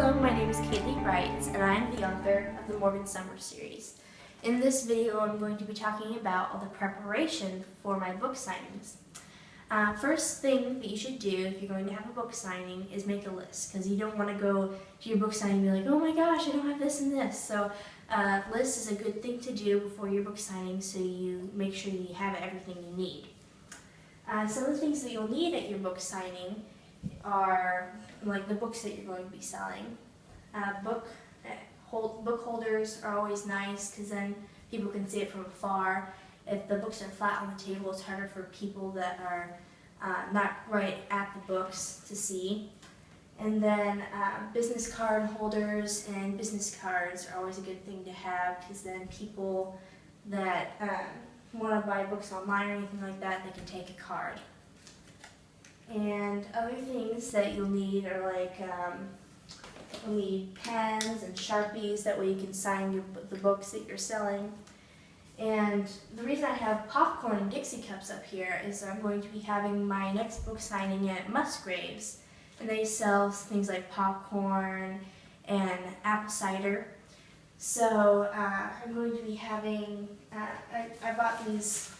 Hello, my name is Kaylee Wright, and I am the author of the Morgan Summer series. In this video, I'm going to be talking about all the preparation for my book signings. First thing that you should do if you're going to have a book signing is make a list, because you don't want to go to your book signing and be like, oh my gosh, I don't have this and this. So list is a good thing to do before your book signing, so you make sure you have everything you need. Some of the things that you'll need at your book signing are like the books that you're going to be selling. Book holders are always nice because then people can see it from afar. If the books are flat on the table, it's harder for people that are not right at the books to see. And then business card holders and business cards are always a good thing to have, because then people that want to buy books online or anything like that, they can take a card. And other things that you'll need are like, you'll need pens and Sharpies, that way you can sign the books that you're selling. And the reason I have popcorn and Dixie cups up here is I'm going to be having my next book signing at Musgraves, and they sell things like popcorn and apple cider. So I'm going to be having, I bought these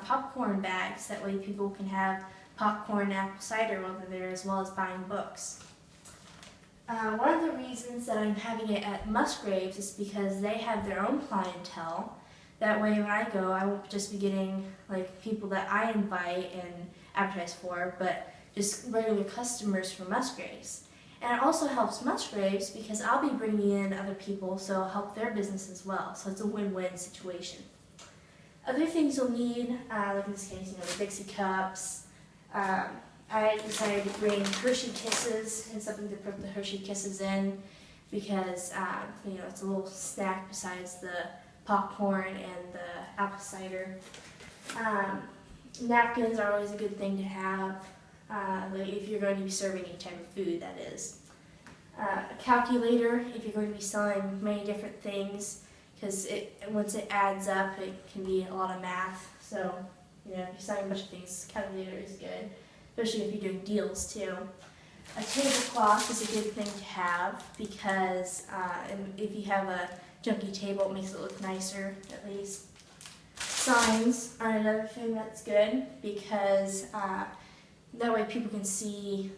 popcorn bags, that way people can have popcorn and apple cider while they're there, as well as buying books. One of the reasons that I'm having it at Musgraves is because they have their own clientele. That way when I go, I won't just be getting like people that I invite and advertise for, but just regular customers from Musgraves. And it also helps Musgraves because I'll be bringing in other people, so it'll help their business as well. So it's a win-win situation. Other things you'll need, like in this case, the Dixie cups. I decided to bring Hershey Kisses and something to put the Hershey Kisses in, because it's a little snack besides the popcorn and the apple cider. Napkins are always a good thing to have, like if you're going to be serving any type of food, that is. A calculator if you're going to be selling many different things, because once it adds up, it can be a lot of math. So if you're selling a bunch of things, calculator is good, especially if you're doing deals too. A tablecloth is a good thing to have, because if you have a junky table, it makes it look nicer, at least. Signs are another thing that's good, because that way people can see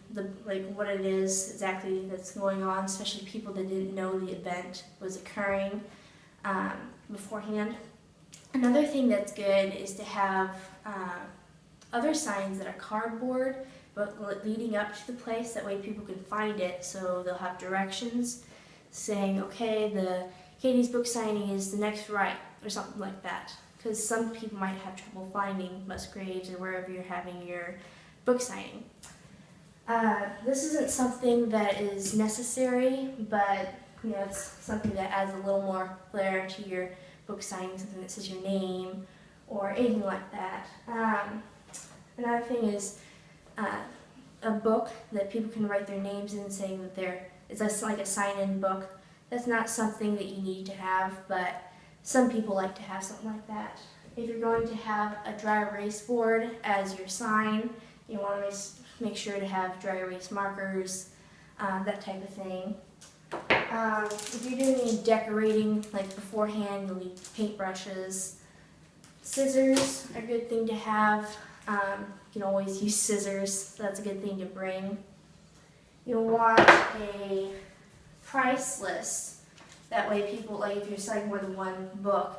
what it is exactly that's going on, especially people that didn't know the event was occurring beforehand. Another thing that's good is to have other signs that are cardboard, but leading up to the place, that way people can find it, so they'll have directions saying, okay, Katie's book signing is the next right, or something like that. Because some people might have trouble finding Musgraves or wherever you're having your book signing. This isn't something that is necessary, but it's something that adds a little more flair to your book signing, something that says your name or anything like that. Another thing is a book that people can write their names in, saying that it's like a sign-in book. That's not something that you need to have, but some people like to have something like that. If you're going to have a dry erase board as your sign, you want to make sure to have dry erase markers, that type of thing. If you're doing any decorating like beforehand, you'll need paintbrushes. Scissors are a good thing to have. You can always use scissors, so that's a good thing to bring. You'll want a price list. That way people, like if you're selling more than one book,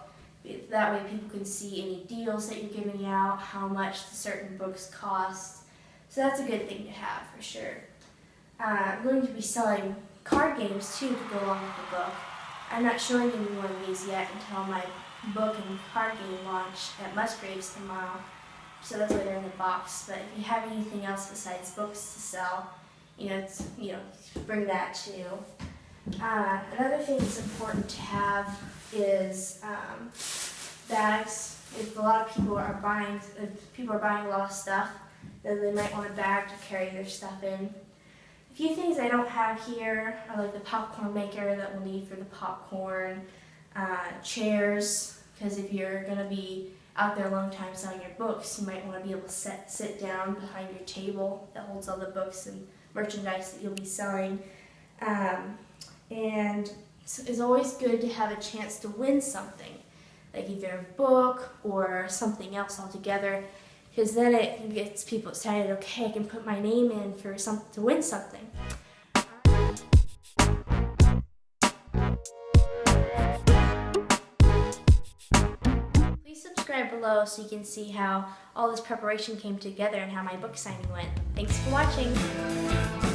that way people can see any deals that you're giving out, how much certain books cost. So that's a good thing to have for sure. I'm going to be selling card games too to go along with the book. I'm not showing any one of these yet until my book and card game launch at Musgraves tomorrow. So that's why they're in the box. But if you have anything else besides books to sell, bring that too. Another thing that's important to have is bags. If a lot of people are buying a lot of stuff, then they might want a bag to carry their stuff in. A few things I don't have here are like the popcorn maker that we'll need for the popcorn, chairs, because if you're going to be out there a long time selling your books, you might want to be able to sit down behind your table that holds all the books and merchandise that you'll be selling. And it's always good to have a chance to win something, like either a book or something else altogether, because then it gets people excited. Okay, I can put my name in for to win something. Please subscribe below so you can see how all this preparation came together and how my book signing went. Thanks for watching.